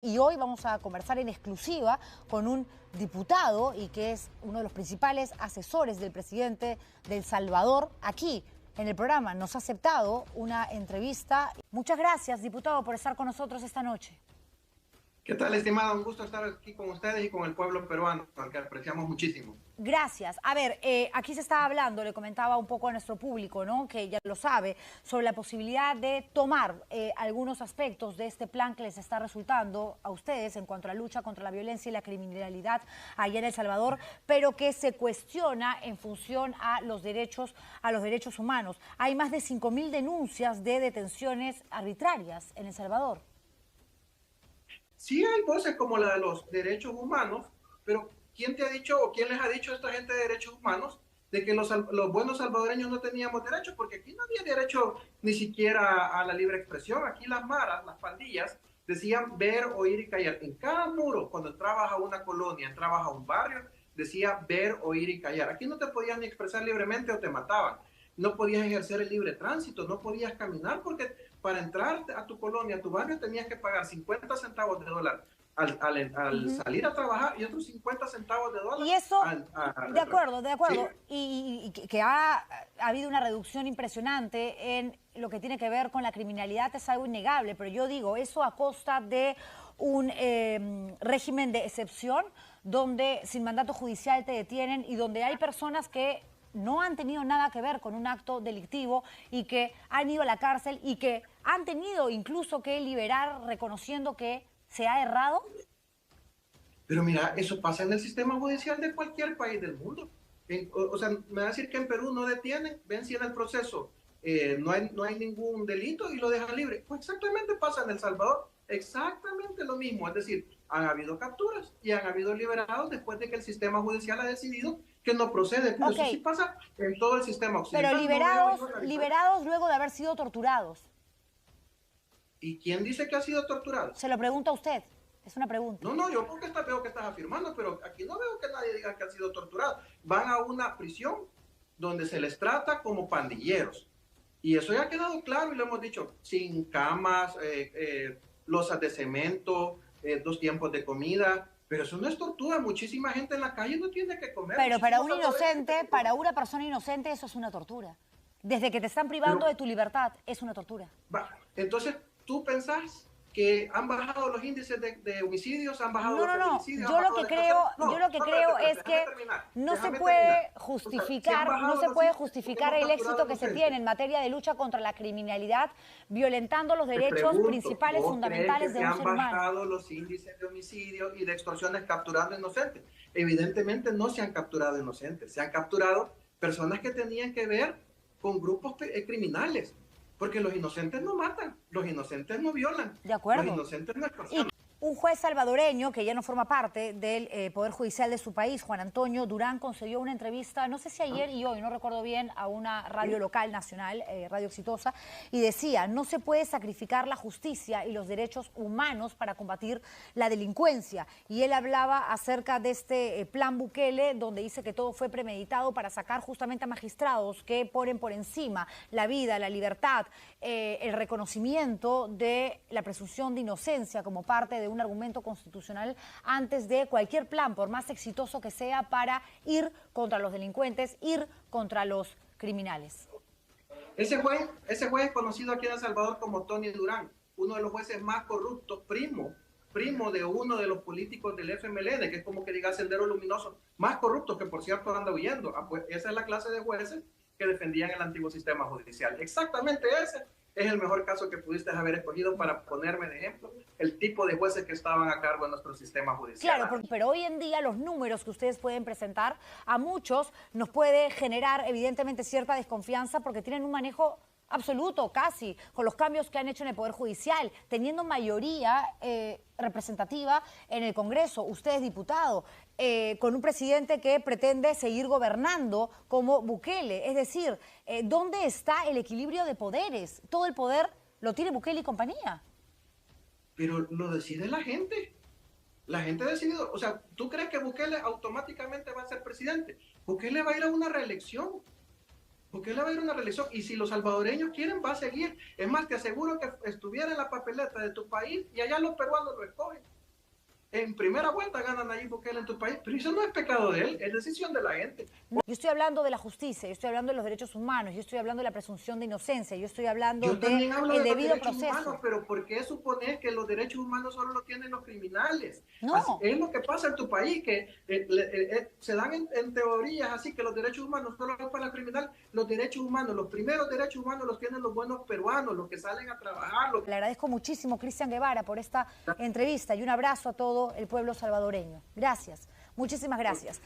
Y hoy vamos a conversar en exclusiva con un diputado y que es uno de los principales asesores del presidente de El Salvador aquí en el programa. Nos ha aceptado una entrevista. Muchas gracias, diputado, por estar con nosotros esta noche. ¿Qué tal, estimado? Un gusto estar aquí con ustedes y con el pueblo peruano, al que apreciamos muchísimo. Gracias. A ver, aquí se está hablando, le comentaba un poco a nuestro público, ¿no?, que ya lo sabe, sobre la posibilidad de tomar algunos aspectos de este plan que les está resultando a ustedes en cuanto a la lucha contra la violencia y la criminalidad allá en El Salvador, pero que se cuestiona en función a los derechos humanos. Hay más de 5.000 denuncias de detenciones arbitrarias en El Salvador. Sí hay voces como la de los derechos humanos, pero ¿quién te ha dicho o quién les ha dicho a esta gente de derechos humanos de que los buenos salvadoreños no teníamos derechos? Porque aquí no había derecho ni siquiera a la libre expresión. Aquí las maras, las pandillas, decían ver, oír y callar. En cada muro, cuando entrabas a una colonia, entrabas a un barrio, decía ver, oír y callar. Aquí no te podías ni expresar libremente o te mataban. No podías ejercer el libre tránsito, no podías caminar porque para entrar a tu colonia, a tu barrio, tenías que pagar 50 centavos de dólar al salir a trabajar y otros 50 centavos de dólar Y eso, de acuerdo, ¿sí? y que ha habido una reducción impresionante en lo que tiene que ver con la criminalidad es algo innegable, pero yo digo, eso a costa de un régimen de excepción donde sin mandato judicial te detienen y donde hay personas que no han tenido nada que ver con un acto delictivo y que han ido a la cárcel y que han tenido incluso que liberar reconociendo que se ha errado. Pero mira, eso pasa en el sistema judicial de cualquier país del mundo. O sea, me va a decir que en Perú no detienen, ven si en el proceso no hay ningún delito y lo dejan libre. Pues exactamente pasa en El Salvador, exactamente lo mismo. Es decir, han habido capturas y han habido liberados después de que el sistema judicial ha decidido que no procede. Pero eso sí Ok, pasa en todo el sistema pero occidental. No veo yo liberados luego de haber sido torturados. ¿Y quién dice que ha sido torturado? Se lo pregunto a usted, es una pregunta. No, yo porque veo que estás afirmando, pero aquí no veo que nadie diga que han sido torturados. Van a una prisión donde se les trata como pandilleros. Y eso ya ha quedado claro y lo hemos dicho, sin camas, losas de cemento, 2 tiempos de comida, pero eso no es tortura. Muchísima gente en la calle no tiene que comer. Pero para un Muchísimos inocente, para una persona inocente, eso es una tortura. Desde que te están privando pero de tu libertad, es una tortura. entonces, ¿tú pensás que han bajado los índices de homicidios, han bajado los No. feminicidios, han bajado las extorsiones? Yo No, lo que no, creo es déjame que terminar, no se déjame terminar. puede O sea, si han justificar, no bajado se los puede índices porque justificar hemos el capturado éxito que se tiene inocentes. en materia de lucha contra la criminalidad, violentando los Te derechos pregunto, principales ¿vos crees que fundamentales de se un han ser humano. bajado los índices de homicidio y de extorsiones capturando inocentes? Evidentemente no se han capturado inocentes, se han capturado personas que tenían que ver con grupos criminales, porque los inocentes no matan, los inocentes no violan, De los acuerdo. inocentes no Y extorsionan. un juez salvadoreño, que ya no forma parte del Poder Judicial de su país, Juan Antonio Durán, concedió una entrevista, no sé si ayer y hoy, no recuerdo bien, a una radio local nacional, Radio Exitosa, y decía, no se puede sacrificar la justicia y los derechos humanos para combatir la delincuencia. Y él hablaba acerca de este plan Bukele, donde dice que todo fue premeditado para sacar justamente a magistrados que ponen por encima la vida, la libertad, el reconocimiento de la presunción de inocencia como parte de un argumento constitucional antes de cualquier plan, por más exitoso que sea, para ir contra los delincuentes, ir contra los criminales. Ese juez es conocido aquí en El Salvador como Tony Durán, uno de los jueces más corruptos, primo de uno de los políticos del FMLN, que es como que diga Sendero Luminoso, más corruptos, que por cierto anda huyendo. Pues esa es la clase de jueces que defendían el antiguo sistema judicial. Exactamente ese es el mejor caso que pudiste haber escogido para ponerme de ejemplo el tipo de jueces que estaban a cargo de nuestro sistema judicial. Claro, pero hoy en día los números que ustedes pueden presentar a muchos nos puede generar evidentemente cierta desconfianza porque tienen un manejo absoluto, casi, con los cambios que han hecho en el Poder Judicial, teniendo mayoría representativa en el Congreso, usted es diputado, con un presidente que pretende seguir gobernando como Bukele. Es decir, ¿dónde está el equilibrio de poderes? Todo el poder lo tiene Bukele y compañía. Pero lo decide la gente. La gente ha decidido, o sea, ¿tú crees que Bukele automáticamente va a ser presidente? Bukele va a ir a una reelección. Porque él va a ir a una reelección y si los salvadoreños quieren va a seguir. Es más, te aseguro que estuviera en la papeleta de tu país y allá los peruanos lo escogen. En primera vuelta ganan Nayib Bukele en tu país, pero eso no es pecado de él, es decisión de la gente. Yo estoy hablando de la justicia, yo estoy hablando de los derechos humanos, yo estoy hablando de la presunción de inocencia, yo estoy hablando Yo también hablo del de los debido derechos proceso. humanos, pero ¿por qué suponer que los derechos humanos solo lo tienen los criminales? No. Así, es lo que pasa en tu país, que se dan en teorías así que los derechos humanos solo es para el criminal. Los derechos humanos, los primeros derechos humanos los tienen los buenos peruanos, los que salen a trabajar. Le agradezco muchísimo, Cristian Guevara, por esta entrevista y un abrazo a todo el pueblo salvadoreño. Gracias, muchísimas gracias.